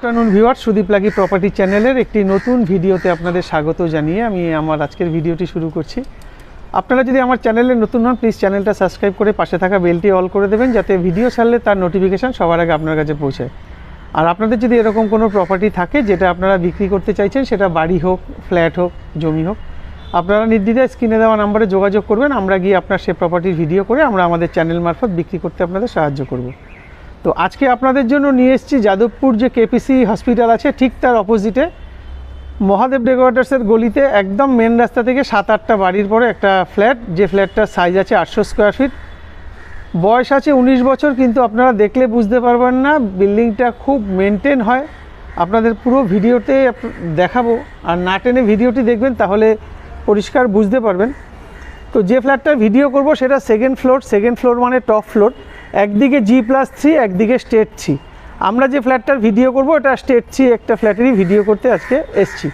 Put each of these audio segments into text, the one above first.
Afternoon viewer, Sudip লাগি property চ্যানেলের একটি নতুন ভিডিওতে আপনাদের স্বাগত জানিয়ে আমি আমার আজকের ভিডিওটি শুরু করছি। আপনারা যদি আমার চ্যানেলে নতুন হন, প্লিজ চ্যানেলটা সাবস্ক্রাইব করে পাশে থাকা বেলটি অল করে দেবেন, যাতে ভিডিও ছাড়লে তার নোটিফিকেশান সবার আগে আপনার কাছে পৌঁছায়। আর আপনাদের যদি এরকম কোনো প্রপার্টি থাকে যেটা আপনারা বিক্রি করতে চাইছেন, সেটা বাড়ি হোক, ফ্ল্যাট হোক, জমি হোক, আপনারা নির্দ্বিধায় স্ক্রিনে দেওয়া নাম্বারে যোগাযোগ করবেন। আমরা গিয়ে আপনার সেই প্রপার্টির ভিডিও করে আমরা আমাদের চ্যানেল মারফত বিক্রি করতে আপনাদের সাহায্য করব। তো আজকে আপনাদের জন্য নিয়ে এসেছি যাদবপুর যে কেপিসি হসপিটাল আছে, ঠিক তার অপোজিটে মহাদেব ডেকোরেটার্সের গলিতে একদম মেন রাস্তা থেকে 7-8টা বাড়ির পরে একটা ফ্ল্যাট, যে ফ্ল্যাটটার সাইজ আছে 800 স্কোয়ার ফিট, বয়স আছে 19 বছর, কিন্তু আপনারা দেখলে বুঝতে পারবেন না, বিল্ডিংটা খুব মেনটেন হয়। আপনাদের পুরো ভিডিওতে দেখাবো, আর না টেনে ভিডিওটি দেখবেন তাহলে পরিষ্কার বুঝতে পারবেন। তো যে ফ্ল্যাটটার ভিডিও করব সেটা সেকেন্ড ফ্লোর মানে টপ ফ্লোর, একদিকে G+3, একদিকে স্টেট 3। আমরা যে ফ্ল্যাটটার ভিডিও করব এটা স্টেট 3 একটা ফ্ল্যাটেরই ভিডিও করতে আজকে এসছি।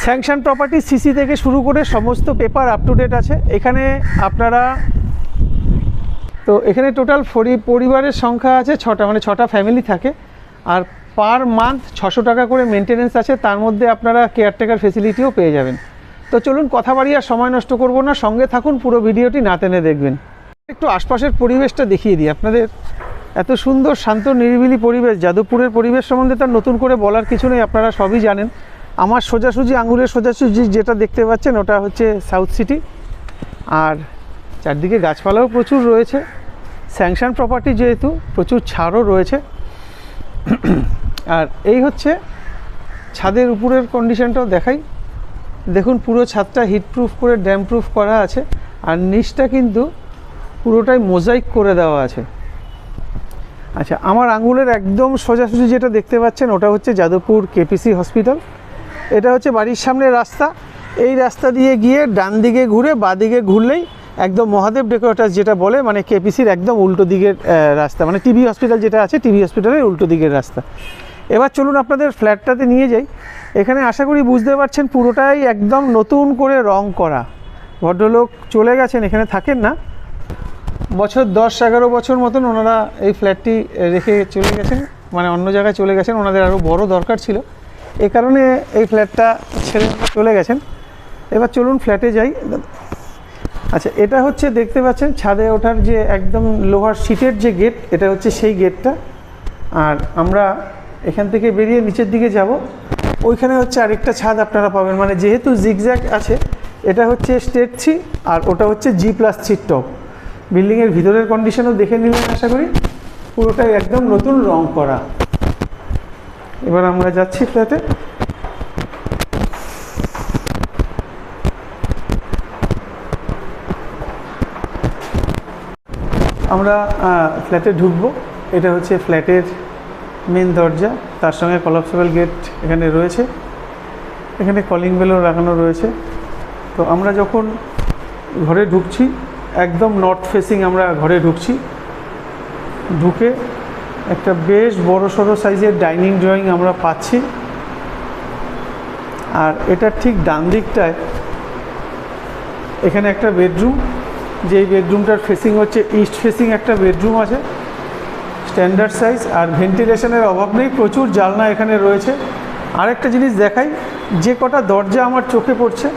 স্যাংশন প্রপার্টি সিসি থেকে শুরু করে সমস্ত পেপার আপ টু ডেট আছে এখানে। আপনারা তো এখানে টোটাল পরিবারের সংখ্যা আছে 6টা, মানে 6টা ফ্যামিলি থাকে, আর পার মান্থ 600 টাকা করে মেনটেনেন্স আছে। তার মধ্যে আপনারা কেয়ারটেকার ফেসিলিটিও পেয়ে যাবেন। তো চলুন কথা বাড়িয়ে আর সময় নষ্ট করব না, সঙ্গে থাকুন, পুরো ভিডিওটি না টেনে দেখবেন। একটু আশপাশের পরিবেশটা দেখিয়ে দিই আপনাদের। এত সুন্দর শান্ত নিরিবিলি পরিবেশ। যাদবপুরের পরিবেশ সম্বন্ধে তার নতুন করে বলার কিছু নেই, আপনারা সবই জানেন। আমার সোজাসুজি, আঙুলের সোজাসুজি যেটা দেখতে পাচ্ছেন ওটা হচ্ছে সাউথ সিটি, আর চারদিকে গাছপালাও প্রচুর রয়েছে। স্যাংশন প্রপার্টি যেহেতু, প্রচুর ছাড়ও রয়েছে। আর এই হচ্ছে ছাদের উপরের কন্ডিশনটাও দেখাই। দেখুন, পুরো ছাদটা হিটপ্রুফ করে ড্যাম প্রুফ করা আছে, আর নিচটা কিন্তু পুরোটাই মোজাইক করে দেওয়া আছে। আচ্ছা, আমার আঙুলের একদম সোজাসুজি যেটা দেখতে পাচ্ছেন ওটা হচ্ছে যাদবপুর কেপিসি হসপিটাল। এটা হচ্ছে বাড়ির সামনে রাস্তা। এই রাস্তা দিয়ে গিয়ে ডান দিকে ঘুরে বাঁ দিকে ঘুরলেই একদম মহাদেব ডেকোরেটার্স যেটা বলে, মানে কেপিসির একদম উল্টো দিকের রাস্তা, মানে টিবি হসপিটাল যেটা আছে, টিবি হসপিটালের উল্টো দিকের রাস্তা। এবার চলুন আপনাদের ফ্ল্যাটটাতে নিয়ে যাই। এখানে আশা করি বুঝতে পারছেন পুরোটাই একদম নতুন করে রং করা। ভদ্রলোক চলে গেছেন, এখানে থাকেন না, বছর 10-11 বছর মতন ওনারা এই ফ্ল্যাটটি রেখে চলে গেছেন, মানে অন্য জায়গায় চলে গেছেন। ওনাদের আরও বড় দরকার ছিল, এই কারণে এই ফ্ল্যাটটা ছেড়ে চলে গেছেন। এবার চলুন ফ্ল্যাটে যাই। আচ্ছা, এটা হচ্ছে দেখতে পাচ্ছেন ছাদে ওঠার যে একদম লোহার শীটের যে গেট, এটা হচ্ছে সেই গেটটা। আর আমরা এখান থেকে বেরিয়ে নিচের দিকে যাব, ওইখানে হচ্ছে আরেকটা ছাদ আপনারা পাবেন। মানে যেহেতু জিগজ্যাগ আছে, এটা হচ্ছে স্টেট 3 আর ওটা হচ্ছে G+3 টপ। বিল্ডিংয়ের ভিতরের কন্ডিশনও দেখে নিলেন আশা করি, পুরোটাই একদম নতুন রং করা। এবার আমরা যাচ্ছি ফ্ল্যাটে। আমরা ফ্ল্যাটে ঢুকবো। এটা হচ্ছে ফ্ল্যাটের মেন দরজা, তার সঙ্গে কলাপসেবল গেট এখানে রয়েছে। এখানে কলিং বেলও লাগানো রয়েছে। তো আমরা যখন ঘরে ঢুকছি, একদম নর্থ ফেসিং আমরা ঘরে ঢুকছি। ঢুকে একটা বেশ বড়সড় সাইজের ডাইনিং ড্রয়িং আমরা পাচ্ছি। আর এটার ঠিক ডান দিকটায় এখানে একটা বেডরুম, যেই বেডরুমটার ফেসিং হচ্ছে ইস্ট ফেসিং একটা বেডরুম আছে, স্ট্যান্ডার্ড সাইজ। আর ভেন্টিলেশনের অভাব নেই, প্রচুর জানলা এখানে রয়েছে। আরেকটা জিনিস দেখাই, যে কটা দরজা আমার চোখে পড়ছে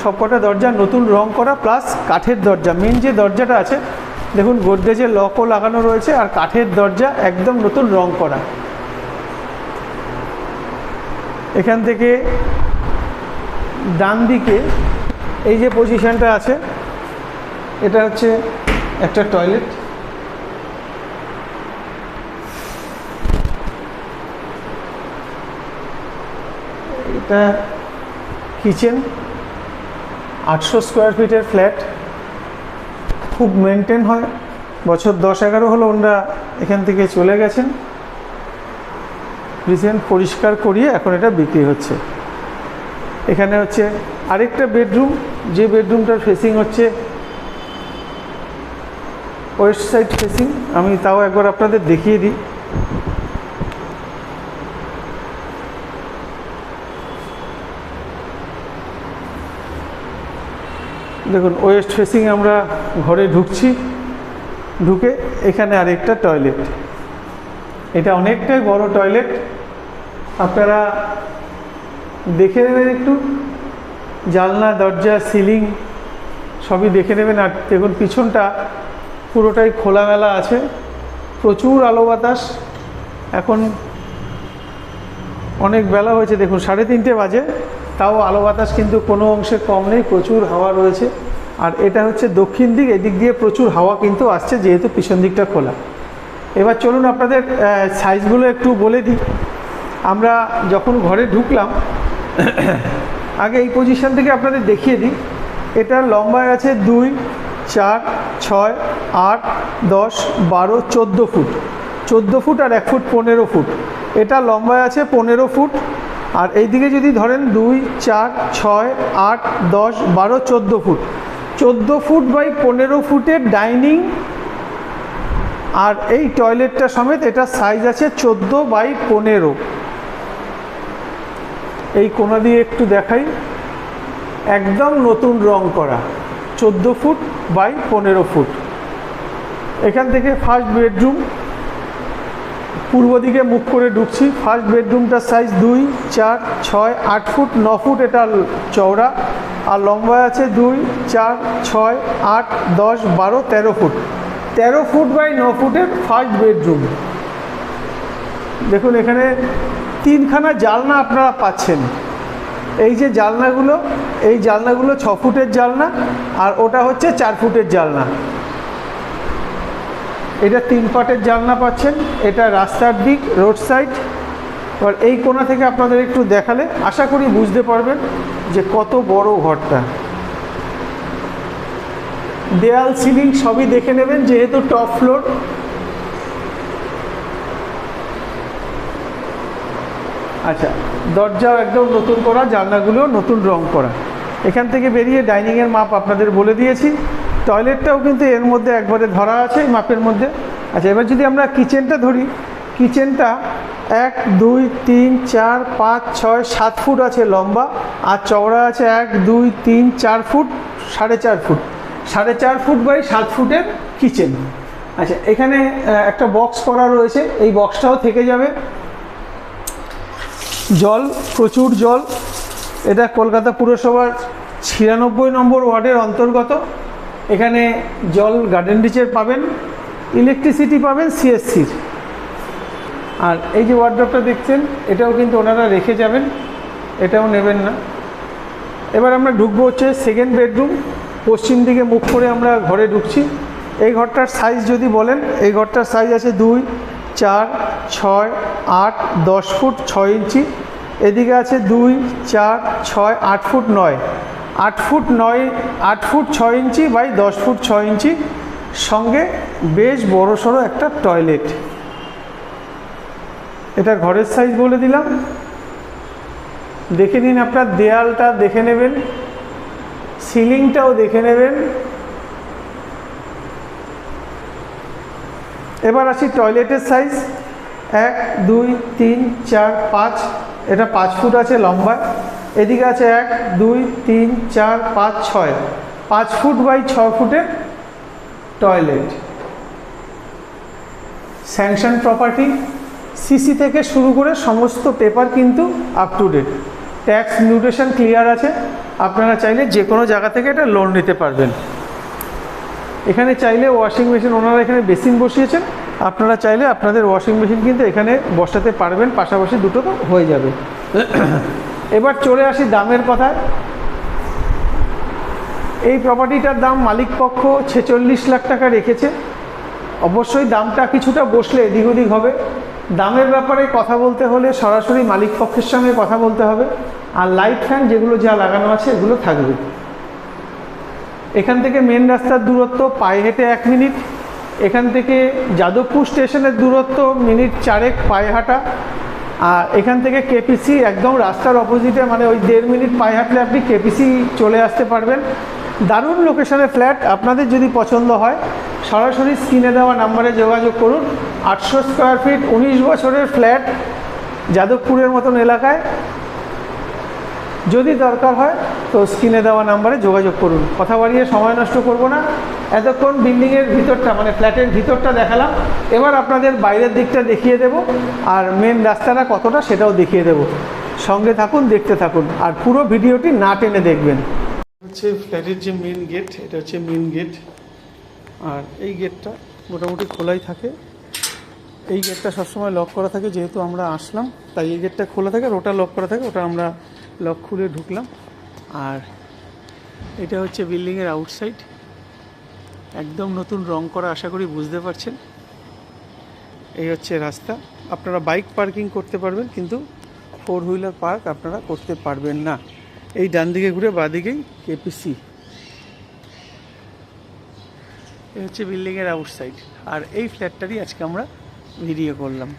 সব কটা দরজা নতুন রং করা, প্লাস কাঠের দরজা। মেন যে দরজাটা আছে দেখুন, গোদরেজের লকও লাগানো রয়েছে, আর কাঠের দরজা একদম নতুন রং করা। এখান থেকে ডান দিকে এই যে পজিশনটা আছে, এটা হচ্ছে একটা টয়লেট। এটা কিচেন। 800 স্কোয়ার ফিটের ফ্ল্যাট, খুব মেনটেন হয়। বছর 10-11 হলো ওনারা এখান থেকে চলে গেছেন, রিসেন্ট পরিষ্কার করিয়ে এখন এটা বিক্রি হচ্ছে। এখানে হচ্ছে আরেকটা বেডরুম, যে বেডরুমটার ফেসিং হচ্ছে ওয়েস্ট সাইড ফেসিং। আমি তাও একবার আপনাদের দেখিয়ে দিই। দেখুন, ওয়েস্ট ফেসিং আমরা ঘরে ঢুকছি, ঢুকে এখানে আরেকটা টয়লেট। এটা অনেকটাই বড় টয়লেট, আপনারা দেখে নেবেন একটু, জানলা দরজা সিলিং সবই দেখে নেবেন। আর দেখুন পিছনটা পুরোটাই খোলামেলা আছে, প্রচুর আলো বাতাস। এখন অনেক বেলা হয়েছে, দেখুন 3:30 বাজে, তাও আলো বাতাস কিন্তু কোনো অংশে কম নেই, প্রচুর হাওয়া রয়েছে। আর এটা হচ্ছে দক্ষিণ দিক, এদিক দিয়ে প্রচুর হাওয়া কিন্তু আসছে যেহেতু পিছন দিকটা খোলা। এবার চলুন আপনাদের সাইজগুলো একটু বলে দিই। আমরা যখন ঘরে ঢুকলাম আগে এই পজিশন থেকে আপনাদের দেখিয়ে দিই। এটার লম্বায় আছে 2, 4, 6, 8, 10, 12, 14 ফুট। 14 ফুট আর 1 ফুট 15 ফুট। এটা লম্বায় আছে 15 ফুট। আর এইদিকে যদি ধরেন 2, 4, 6, 8, 10, 12, 14 ফুট। 14 ফুট বাই 15 ফুটের ডাইনিং আর এই টয়লেটটা সমেত এটা সাইজ আছে 14 বাই 15। এই কোণা দিয়ে একটু দেখাই, একদম নতুন রং করা, 14 ফুট বাই 15 ফুট। এখান থেকে ফার্স্ট বেডরুম, পূর্ব দিকে মুখ করে ঢুকছি। ফার্স্ট বেডরুমটার সাইজ 2, 4, 6, 8 ফুট 9 ফুট এটা চওড়া, আর লম্বায় আছে 2, 4, 6, 8, 10, 12, 13 ফুট। 13 ফুট বাই 9 ফুটের ফার্স্ট বেডরুম। দেখুন এখানে 3খানা জানলা আপনারা পাচ্ছেন। এই যে জানলাগুলো, এই জানলাগুলো 6 ফুটের জানলা, আর ওটা হচ্ছে 4 ফুটের জানলা। এটা 3 পাটের জানলা পাচ্ছেন। এটা রাস্তার দিক, রোড সাইড। এবার এই কোণা থেকে আপনাদের একটু দেখালে আশা করি বুঝতে পারবেন যে কত বড় ঘরটা। দেয়াল সিলিং সবই দেখে নেবেন যেহেতু টপ ফ্লোর। আচ্ছা, দরজাও একদম নতুন করা, জানলাগুলো নতুন রং করা। এখান থেকে বেরিয়ে ডাইনিংয়ের মাপ আপনাদের বলে দিয়েছি। টয়লেটটাও কিন্তু এর মধ্যে একবারে ধরা আছে এই মাপের মধ্যে। আচ্ছা, এবার যদি আমরা কিচেনটা ধরি, কিচেনটা 1, 2, 3, 4, 5, 6, 7 ফুট আছে লম্বা, আর চওড়া আছে 1, 2, 3, 4 ফুট, 4.5 ফুট। 4.5 ফুট বাই 7 ফুটের কিচেন। আচ্ছা, এখানে একটা বক্স করা রয়েছে, এই বক্সটাও থেকে যাবে। জল, প্রচুর জল। এটা কলকাতা পুরসভার 96 নম্বর ওয়ার্ডের অন্তর্গত। এখানে জল গার্ডেন রিচের পাবেন, ইলেকট্রিসিটি পাবেন সিএসসির। আর এই যে ওয়ার্ডরোবটা দেখছেন, এটাও কিন্তু ওনারা রেখে যাবেন, এটাও নেবেন না। এবার আমরা ঢুকবো হচ্ছে সেকেন্ড বেডরুম। পশ্চিম দিকে মুখ করে আমরা ঘরে ঢুকছি। এই ঘরটার সাইজ যদি বলেন, এই ঘরটার সাইজ আছে 2, 4, 6, 8, 10 ফুট 6 ইঞ্চি। এদিকে আছে 2, 4, 6, 8 foot 9, 8 foot 9, 8 foot 6 inch by 10 foot 6 inch, সঙ্গে বেশ বড়সড় একটা টয়লেট। এটা ঘরের সাইজ বলে দিলাম। দেখে নিন, আপনার দেয়ালটা দেখে নেবেন, সিলিংটাও দেখে নেবেন। এবার আসি টয়লেটের সাইজ। 1, 2, 3, 4, 5, এটা 5 ফুট আছে লম্বা। এদিকে আছে 1, 2, 3, 4, 5, 6, 5 ফুট বাই 6 ফুটের টয়লেট। স্যাংশন প্রপার্টি, সিসি থেকে শুরু করে সমস্ত পেপার কিন্তু up to date. Tax mutation clear আছে। আপনারা চাইলে যে কোনো জায়গা থেকে এটা লোন নিতে পারবেন। এখানে চাইলে ওয়াশিং মেশিন, ওনারা এখানে বেসিন বসিয়েছেন, আপনারা চাইলে আপনাদের ওয়াশিং মেশিন কিন্তু এখানে বসাতে পারবেন, পাশাপাশি দুটো তো হয়ে যাবে। এবার চলে আসি দামের কথায়। এই প্রপার্টিটার দাম মালিক পক্ষ 46 লাখ টাকা রেখেছে। অবশ্যই দামটা কিছুটা বসলে এদিক ওদিক হবে। দামের ব্যাপারে কথা বলতে হলে সরাসরি মালিক পক্ষের সঙ্গে কথা বলতে হবে। আর লাইট ফ্যান যেগুলো যা লাগানো আছে এগুলো থাকবে। এখান থেকে মেন রাস্তার দূরত্ব পায়ে হেঁটে 1 মিনিট। এখান থেকে যাদবপুর স্টেশনের দূরত্ব মিনিট 4 পায়ে হাঁটা। আর এখান থেকে কেপিসি একদম রাস্তার অপোজিটে, মানে ওই 1.5 মিনিট পায়ে হাঁটলে আপনি কেপিসি চলে আসতে পারবেন। দারুণ লোকেশনের ফ্ল্যাট। আপনাদের যদি পছন্দ হয় সরাসরি স্ক্রিনে দেওয়া নাম্বারে যোগাযোগ করুন। 800 স্কোয়ার ফিট 19 বছরের ফ্ল্যাট যাদবপুরের মতন এলাকায়। যদি দরকার হয় তো স্ক্রিনে দেওয়া নাম্বারে যোগাযোগ করুন। কথা বাড়িয়ে সময় নষ্ট করব না। এতক্ষণ বিল্ডিংয়ের ভিতরটা মানে ফ্ল্যাটের ভিতরটা দেখালাম, এবার আপনাদের বাইরের দিকটা দেখিয়ে দেব আর মেন রাস্তাটা কতটা সেটাও দেখিয়ে দেব। সঙ্গে থাকুন, দেখতে থাকুন আর পুরো ভিডিওটি না টেনে দেখবেন। হচ্ছে ফ্ল্যাটের যে মেন গেট, এটা হচ্ছে মেন গেট। আর এই গেটটা মোটামুটি খোলাই থাকে। এই গেটটা সবসময় লক করা থাকে, যেহেতু আমরা আসলাম তাই এই গেটটা খোলা থাকে আর ওটা লক করা থাকে, ওটা আমরা লক খুলে ঢুকলাম। আর এটা হচ্ছে বিল্ডিংয়ের আউটসাইড, একদম নতুন রং করা, আশা করি বুঝতে পারছেন। এই হচ্ছে রাস্তা। আপনারা বাইক পার্কিং করতে পারবেন, কিন্তু 4 হুইলার পার্ক আপনারা করতে পারবেন না। এই ডান দিকে ঘুরে বাঁ দিকেই কেপিসি। এই হচ্ছে বিল্ডিংয়ের আউটসাইড, আর এই ফ্ল্যাটটারই আজকে আমরা ভিডিও করলাম।